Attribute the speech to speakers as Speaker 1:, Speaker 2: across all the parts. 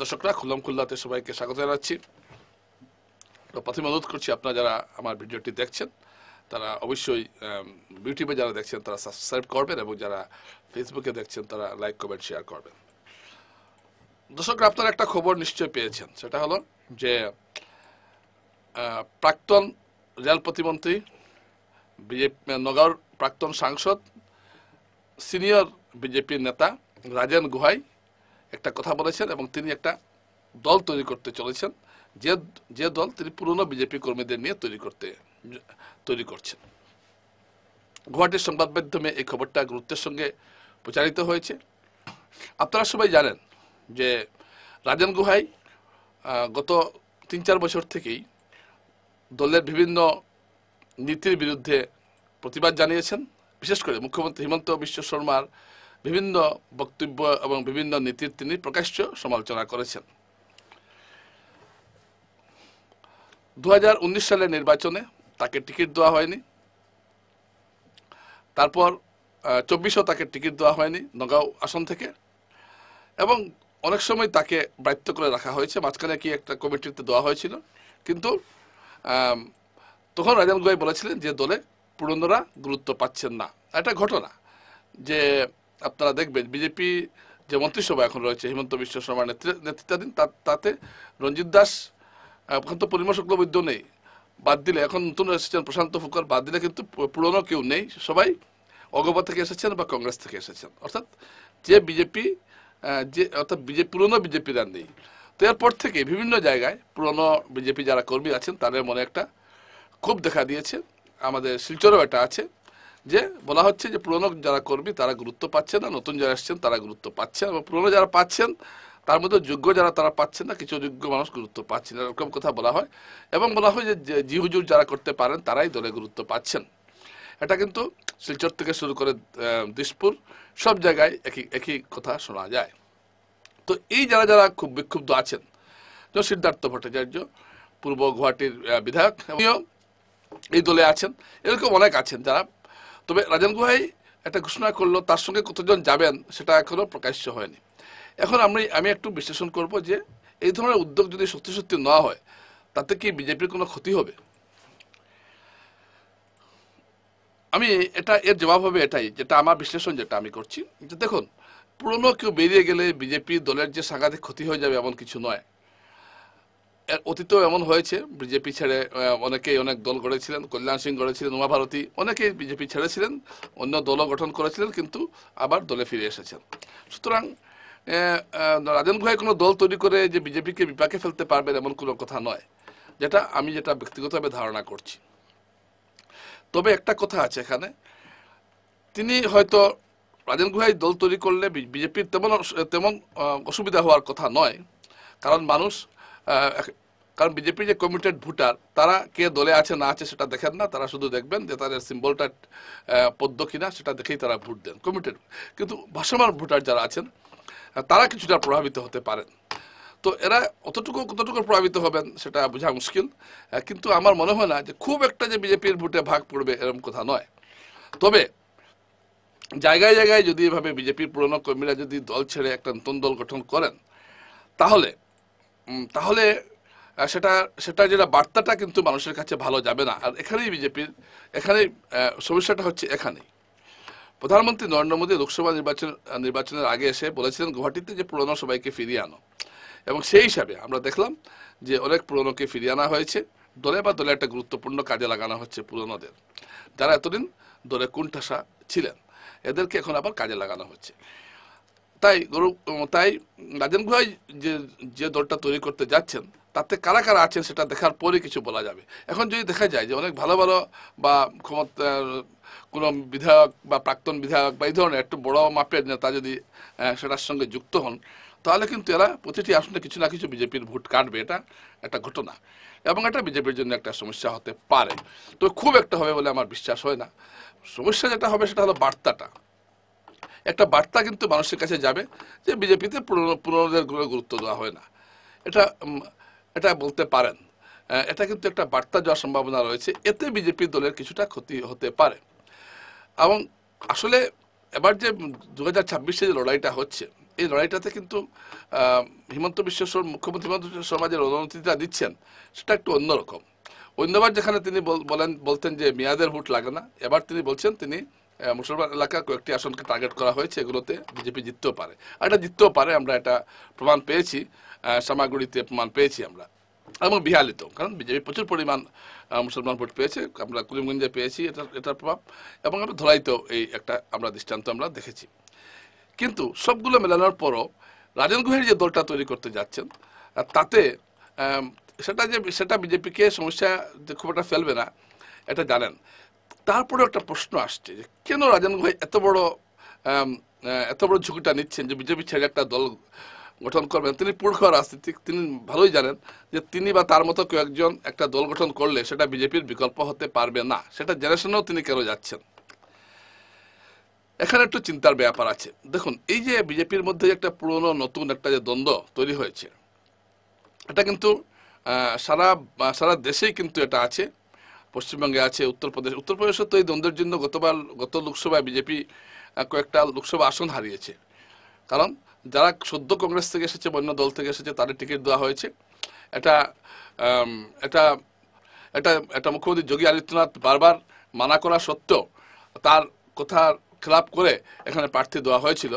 Speaker 1: দর্শকরা, খুল্লাম খুল্লাতে সবাইকে স্বাগত জানাচ্ছি। তো প্রথমে অনুরোধ করছি, আপনারা যারা আমার ভিডিওটি দেখছেন তারা অবশ্যই ইউটিউবে যারা দেখছেন তারা সাবস্ক্রাইব করবেন, এবং যারা ফেসবুকে দেখছেন তারা লাইক কমেন্ট শেয়ার করবেন। দর্শকরা, আপনারা একটা খবর নিশ্চয়ই পেয়েছেন, সেটা হলো যে প্রাক্তন রেল প্রতিমন্ত্রী, বিজেপি নগাঁওর প্রাক্তন সাংসদ, সিনিয়র বিজেপির নেতা রাজেন গুহাই একটা কথা বলেছেন, এবং তিনি একটা দল তৈরি করতে চলেছেন, যে দল তিনি পুরনো বিজেপি কর্মীদের নিয়ে তৈরি করছেন। গুয়াহাটির সংবাদ মাধ্যমে এই খবরটা গুরুত্বের সঙ্গে প্রচারিত হয়েছে। আপনারা সবাই জানেন যে রাজেন গুহাই গত 3-4 বছর থেকেই দলের বিভিন্ন নীতির বিরুদ্ধে প্রতিবাদ জানিয়েছেন। বিশেষ করে মুখ্যমন্ত্রী হিমন্ত বিশ্ব শর্মার বিভিন্ন বক্তব্য এবং বিভিন্ন নীতির তিনি প্রকাশ্য সমালোচনা করেছেন। 2019 সালের নির্বাচনে তাকে টিকিট দেওয়া হয়নি, তারপর 24-ও তাকে টিকিট দেওয়া হয়নি নগাঁও আসন থেকে, এবং অনেক সময় তাকে ব্রাত্য করে রাখা হয়েছে। মাঝখানে কি একটা কমিটিতে দেওয়া হয়েছিল, কিন্তু তখন রাজেন গুহাই বলেছিলেন যে দলে পুরনোরা গুরুত্ব পাচ্ছেন না। এটা ঘটনা যে আপনারা দেখবেন বিজেপি যে মন্ত্রিসভা এখন রয়েছে হিমন্ত বিশ্ব শর্মার নেতৃত্বাধীন, তাতে রঞ্জিত দাস, এখন তো পরিমল শুক্লবৈদ্য নেই, বাদ দিলে এখন নতুন এসেছেন প্রশান্ত ফুকর, বাদ দিলে কিন্তু পুরনো কেউ নেই। সবাই অগবা থেকে এসেছেন বা কংগ্রেস থেকে এসেছেন, অর্থাৎ যে বিজেপি পুরনো বিজেপিরা নেই। তো এরপর থেকে বিভিন্ন জায়গায় পুরনো বিজেপি যারা কর্মী আছেন তাদের মনে একটা ক্ষোভ দেখা দিয়েছে। আমাদের শিলচরেও এটা আছে যে বলা হচ্ছে যে পুরনো যারা কর্মী তারা গুরুত্ব পাচ্ছে না, নতুন যারা এসছেন তারা গুরুত্ব পাচ্ছেন, এবং পুরনো যারা পাচ্ছেন তার মধ্যে যোগ্য যারা তারা পাচ্ছেন না, কিছু যোগ্য মানুষ গুরুত্ব পাচ্ছেন না, এরকম কথা বলা হয়। এবং বলা হয় যে জি হুজুর যারা করতে পারেন তারাই দলে গুরুত্ব পাচ্ছেন। এটা কিন্তু শিলচর থেকে শুরু করে দিসপুর সব জায়গায় একই কথা শোনা যায়। তো এই যারা যারা খুব বিক্ষুব্ধ আছেন, যেমন সিদ্ধার্থ ভট্টাচার্য পূর্ব গুয়াহাটির বিধায়ক এই দলে আছেন, এরকম অনেক আছেন যারা। তবে রাজেন গুহাই একটা ঘোষণা করলো, তার সঙ্গে কতজন যাবেন সেটা এখনো প্রকাশ্য হয়নি। এখন আমি একটু বিশ্লেষণ করব যে এই ধরনের উদ্যোগ যদি সত্যি সত্যি নেওয়া হয় তাতে কি বিজেপির কোনো ক্ষতি হবে। এর জবাব হবে এটাই, যেটা আমার বিশ্লেষণ যেটা আমি করছি, যে দেখুন, পুরনো কেউ বেরিয়ে গেলে বিজেপি দলের যে সাংঘাতিক ক্ষতি হয়ে যাবে এমন কিছু নয়। এর অতীতেও এমন হয়েছে, বিজেপি ছেড়ে অনেকেই অনেক দল গড়েছিলেন, কল্যাণ সিং গড়েছিলেন, উমা ভারতী, অনেকেই বিজেপি ছেড়েছিলেন, অন্য দলও গঠন করেছিলেন, কিন্তু আবার দলে ফিরে এসেছেন। সুতরাং রাজেন গুহাই কোনো দল তৈরি করে যে বিজেপিকে বিপাকে ফেলতে পারবেন এমন কোনো কথা নয়, যেটা ব্যক্তিগতভাবে ধারণা করছি। তবে একটা কথা আছে এখানে, তিনি হয়তো রাজেন গুহাই দল তৈরি করলে বিজেপির তেমন অসুবিধা হওয়ার কথা নয়, কারণ বিজেপির যে কমিটেড ভোটার তারা কে দলে আছে না আছে সেটা দেখেন না, তারা শুধু দেখবেন যে তাদের সিম্বলটা পদ্ম কিনা সেটা দেখেই তারা ভোট দেন, কমিটেড। কিন্তু ভাসমান ভোটার যারা আছেন তারা কিছুটা প্রভাবিত হতে পারেন। তো এরা কতটুকু প্রভাবিত হবেন সেটা বোঝা মুশকিল, কিন্তু আমার মনে হয় না যে খুব একটা যে বিজেপির ভোটে ভাগ পড়বে এরকম কথা নয়। তবে জায়গায় জায়গায় যদি এভাবে বিজেপির পুরনো কর্মীরা যদি দল ছেড়ে একটা নতুন দল গঠন করেন তাহলে সেটা যেটা বার্তাটা কিন্তু মানুষের কাছে ভালো যাবে না। আর এখানেই সমস্যাটা হচ্ছে এখানেই। প্রধানমন্ত্রী নরেন্দ্র মোদী লোকসভা নির্বাচনের আগে এসে বলেছিলেন গুয়াহাটিতে যে পুরনো সবাইকে ফিরিয়ে আনো, এবং সেই হিসাবে আমরা দেখলাম যে অনেক পুরনোকে ফিরিয়ে আনা হয়েছে, দলে একটা গুরুত্বপূর্ণ কাজে লাগানো হচ্ছে পুরনোদের, যারা এতদিন দলে কুণ্ঠাসা ছিলেন, এদেরকে এখন আবার কাজে লাগানো হচ্ছে। তাই রাজেন গুহাই যে দলটা তৈরি করতে যাচ্ছেন তাতে কারা কারা আছেন সেটা দেখার পরে কিছু বলা যাবে। এখন যদি দেখা যায় যে অনেক ভালো ভালো বা কোনো বিধায়ক বা প্রাক্তন বিধায়ক বা এই ধরনের একটু বড় মাপের নেতা যদি সেটার সঙ্গে যুক্ত হন, তাহলে কিন্তু এরা প্রতিটি আসনে কিছু না কিছু বিজেপির ভোট কাটবে, এটা একটা ঘটনা, এবং এটা বিজেপির জন্য একটা সমস্যা হতে পারে। তো খুব একটা হবে বলে আমার বিশ্বাস হয় না। সমস্যা যেটা হবে সেটা হলো বার্তাটা, একটা বার্তা কিন্তু মানুষের কাছে যাবে যে বিজেপিতে পুরনোদের গুরুত্ব দেওয়া হয় না, এটা বলতে পারেন। এটা কিন্তু একটা বার্তা যাওয়ার সম্ভাবনা রয়েছে, এতে বিজেপি দলের কিছুটা ক্ষতি হতে পারে। এবং আসলে এবার যে 2026-এ যে লড়াইটা হচ্ছে, এই লড়াইটাতে কিন্তু হিমন্ত বিশ্ব শর্মা, মুখ্যমন্ত্রী হিমন্ত বিশ্ব শর্মা যে রণনীতিটা দিচ্ছেন সেটা একটু অন্যরকম। অন্যবার যেখানে তিনি বলতেন যে মেয়াদের ভোট লাগে না, এবার তিনি বলছেন তিনি মুসলমান এলাকার কয়েকটি আসনকে টার্গেট করা হয়েছে, এগুলোতে বিজেপি জিততেও পারে। আর এটা জিততেও পারে, আমরা এটা প্রমাণ পেয়েছি, সামাগুড়িতে প্রমাণ পেয়েছি আমরা, এবং বিহালিতেও, কারণ বিজেপি প্রচুর পরিমাণ মুসলমান ভোট পেয়েছে, আমরা করিমগঞ্জে পেয়েছি এটার প্রভাব, এবং আমরা ধরাইতেও এই একটা আমরা দৃষ্টান্ত আমরা দেখেছি। কিন্তু সবগুলো মেলানোর পরও রাজন গুহের যে দলটা তৈরি করতে যাচ্ছেন, তাতে সেটা বিজেপিকে সমস্যা খুব একটা ফেলবে না, এটা জানেন। তারপরে একটা প্রশ্ন আসছে যে কেন রাজন গুহে এত বড় ঝুঁকিটা নিচ্ছেন যে বিজেপি ছেড়ে একটা দল গঠন করবেন। তিনি পুরখ রাজনীতিক, তিনি ভালোই জানেন যে তিনি বা তার মতো কয়েকজন একটা দল গঠন করলে সেটা বিজেপির বিকল্প হতে পারবে না, সেটা জেনে শুনেও তিনি কেন যাচ্ছেন। এখানে একটু চিন্তার ব্যাপার আছে। দেখুন, এই যে বিজেপির মধ্যে একটা পুরনো নতুন একটা যে দ্বন্দ্ব তৈরি হয়েছে, এটা কিন্তু সারা দেশেই কিন্তু এটা আছে। পশ্চিমবঙ্গে আছে, উত্তরপ্রদেশে তো এই দ্বন্দ্বের জন্য গত লোকসভায় বিজেপি কয়েকটা লোকসভা আসন হারিয়েছে। কারণ যারা সদ্য কংগ্রেস থেকে এসেছে, অন্য দল থেকে এসেছে, তাদের টিকিট দেওয়া হয়েছে। এটা এটা এটা এটা মুখ্যমন্ত্রী যোগী আদিত্যনাথ বারবার মানা করা সত্ত্বেও তার কথার খেলাপ করে এখানে প্রার্থী দেওয়া হয়েছিল।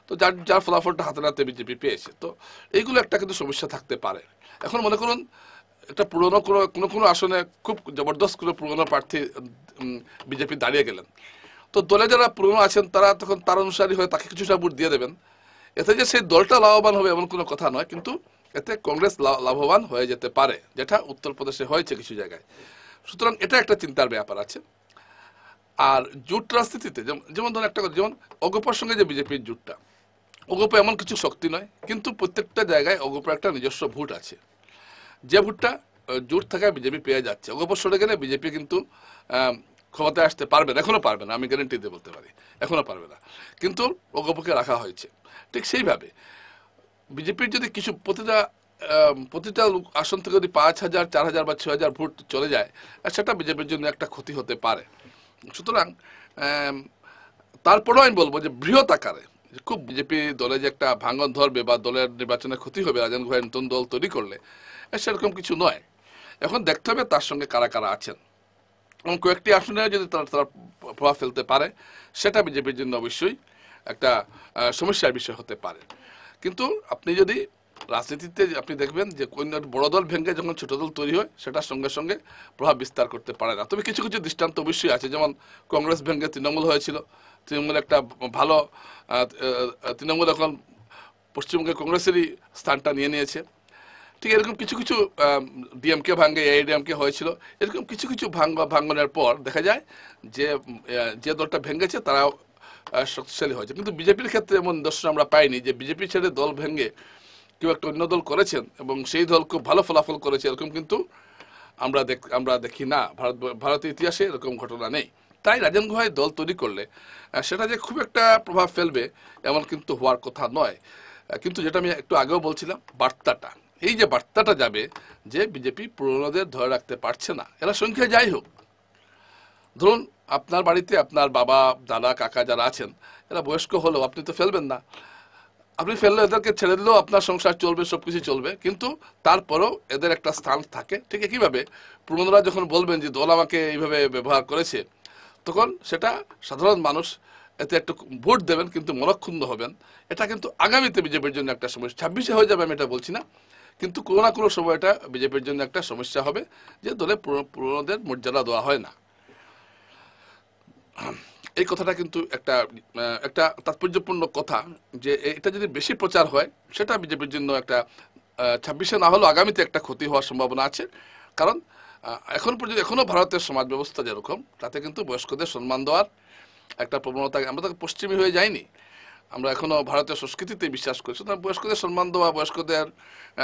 Speaker 1: তো যার ফলাফলটা হাতে নাতে বিজেপি পেয়েছে। তো এইগুলো একটা কিন্তু সমস্যা থাকতে পারে। এখন মনে করুন একটা পুরনো কোনো আসনে খুব জবরদস্ত করে পুরনো প্রার্থী বিজেপি দাঁড়িয়ে গেলেন, তো দলে যারা পুরনো আছেন তারা তখন তার অনুসারী হয়ে তাকে কিছুটা ভোট দিয়ে দেবেন। এতে যে সেই দলটা লাভবান হবে এমন কোনো কথা নয়, কিন্তু এতে কংগ্রেস লাভবান হয়ে যেতে পারে, যেটা উত্তরপ্রদেশে হয়েছে কিছু জায়গায়। সুতরাং এটা একটা চিন্তার ব্যাপার আছে। আর জোট রাজনীতিতে যেমন ধরুন একটা কথা, যেমন অগপর সঙ্গে যে বিজেপির জোটটা, অগপ এমন কিছু শক্তি নয়, কিন্তু প্রত্যেকটা জায়গায় অগপর একটা নিজস্ব ভোট আছে। যে ভোটটা জোট থাকায় বিজেপি পেয়ে যাচ্ছে, অগপর সরে গেলে বিজেপি কিন্তু ক্ষমতায় আসতে পারবে না, এখনো পারবে না, আমি গ্যারেন্টি দিয়ে বলতে পারি, এখনো পারবে না, কিন্তু অগপকে রাখা হয়েছে। ঠিক সেইভাবে বিজেপির যদি কিছু প্রতিটা আসন থেকে যদি 5,000, 4,000 বা 6,000 ভোট চলে যায়, সেটা বিজেপির জন্য একটা ক্ষতি হতে পারে। সুতরাং তারপরেও আমি বলবো যে বৃহৎ আকারে খুব বিজেপি দলে যে একটা ভাঙন ধরবে বা দলের নির্বাচনে ক্ষতি হবে রাজন গুহে নতুন দল তৈরি করলে, সেরকম কিছু নয়। এখন দেখতে হবে তার সঙ্গে কারা কারা আছেন, এবং কয়েকটি আসনে যদি তারা প্রভাব ফেলতে পারে, সেটা বিজেপির জন্য অবশ্যই একটা সমস্যার বিষয় হতে পারে। কিন্তু আপনি যদি রাজনীতিতে আপনি দেখবেন যে কোন বড় দল ভেঙে যখন ছোট দল তৈরি হয়, সেটার সঙ্গে সঙ্গে প্রভাব বিস্তার করতে পারে না। তবে কিছু কিছু দৃষ্টান্ত অবশ্যই আছে, যেমন কংগ্রেস ভেঙে তৃণমূল হয়েছিল, তৃণমূল একটা ভালো তৃণমূল এখন পশ্চিমবঙ্গে কংগ্রেসেরই স্থানটা নিয়ে নিয়েছে। ঠিক এরকম কিছু কিছু ডিএমকে ভাঙ্গে এআইডিএমকে হয়েছিল, এরকম কিছু কিছু ভাঙ্গনের পর দেখা যায় যে দলটা ভেঙেছে তারাও শক্তিশালী হয়েছে। কিন্তু বিজেপির ক্ষেত্রে এমন দর্শন আমরা পাইনি যে বিজেপি ছেড়ে দল ভেঙে কেউ একটা অন্য দল করেছেন এবং সেই দল খুব ভালো ফলাফল করেছে, এরকম কিন্তু আমরা দেখি না। ভারতের ইতিহাসে এরকম ঘটনা নেই। তাই রাজন গুহায় দল তৈরি করলে সেটা যে খুব একটা প্রভাব ফেলবে এমন কিন্তু হওয়ার কথা নয়। কিন্তু যেটা আমি একটু আগেও বলছিলাম, বার্তাটা, এই যে বার্তাটা যাবে যে বিজেপি পুরনোদের ধরে রাখতে পারছে না, এরা সংখ্যায় যাই হোক, ধরুন আপনার বাড়িতে আপনার বাবা, দাদা, কাকা যারা আছেন, এরা বয়স্ক হলেও আপনি তো ফেলবেন না। আপনি ফেললে এদেরকে ছেড়ে দিলেও আপনার সংসার চলবে, সবকিছু চলবে, কিন্তু তারপরেও এদের একটা স্থান থাকে। ঠিক একইভাবে পুরনোরা যখন বলবেন যে দল আমাকে এইভাবে ব্যবহার করেছে, তখন সেটা সাধারণ মানুষ এতে একটু ভোট দেবেন, কিন্তু মনক্ষুণ্ণ হবেন। এটা কিন্তু আগামীতে বিজেপির জন্য একটা সমস্যা, 26-এ হয়ে যাবে আমি এটা বলছি না, কিন্তু কোনো না কোনো সময় এটা বিজেপির জন্য একটা সমস্যা হবে যে দলে পুরনোদের মর্যাদা দেওয়া হয় না। এই কথাটা কিন্তু একটা তাৎপর্যপূর্ণ কথা, যে এটা যদি বেশি প্রচার হয় সেটা বিজেপির জন্য একটা 26-এ না হলেও আগামীতে একটা ক্ষতি হওয়ার সম্ভাবনা আছে। কারণ এখনো ভারতের সমাজ ব্যবস্থা যেরকম, তাতে কিন্তু বয়স্কদের সম্মান দেওয়ার একটা প্রবণতা, আমরা তো পশ্চিমী হয়ে যাইনি, আমরা এখনো ভারতীয় সংস্কৃতিতে বিশ্বাস করি। সুতরাং বয়স্কদের সম্মান দেওয়া, বয়স্কদের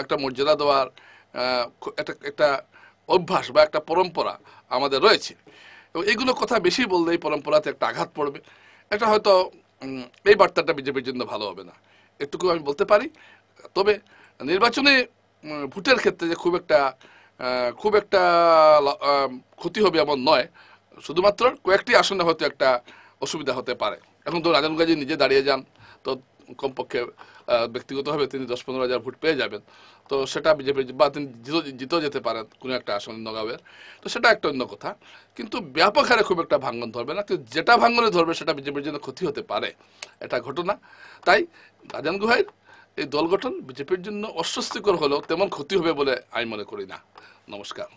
Speaker 1: একটা মর্যাদা দেওয়ার একটা অভ্যাস বা একটা পরম্পরা আমাদের রয়েছে, এবং এইগুলো কথা বেশি বললে এই পরম্পরাতে একটা আঘাত পড়বে। এটা হয়তো এই বার্তাটা বিজেপির জন্য ভালো হবে না, এটুকু আমি বলতে পারি। তবে নির্বাচনে ভোটের ক্ষেত্রে যে খুব একটা ক্ষতি হবে এমন নয়, শুধুমাত্র কয়েকটি আসনে হয়তো একটা অসুবিধা হতে পারে। এখন তো রাজন গাজী নিজে দাঁড়িয়ে যান, তো কমপক্ষে ব্যক্তিগতভাবে তিনি 10-15 হাজার ভোট পেয়ে যাবেন, তো সেটা বিজেপির, বা তিনি জিতেও যেতে পারেন কোনো একটা আসন নগাঁওয়ের, তো সেটা একটা অন্য কথা। কিন্তু ব্যাপক হারে খুব একটা ভাঙন ধরবে না, কিন্তু যেটা ভাঙনে ধরবে সেটা বিজেপির জন্য ক্ষতি হতে পারে, এটা ঘটনা। তাই রাজন গুহাইয়ের এই দল গঠন বিজেপির জন্য অস্বস্তিকর হলেও তেমন ক্ষতি হবে বলে আমি মনে করি না। নমস্কার।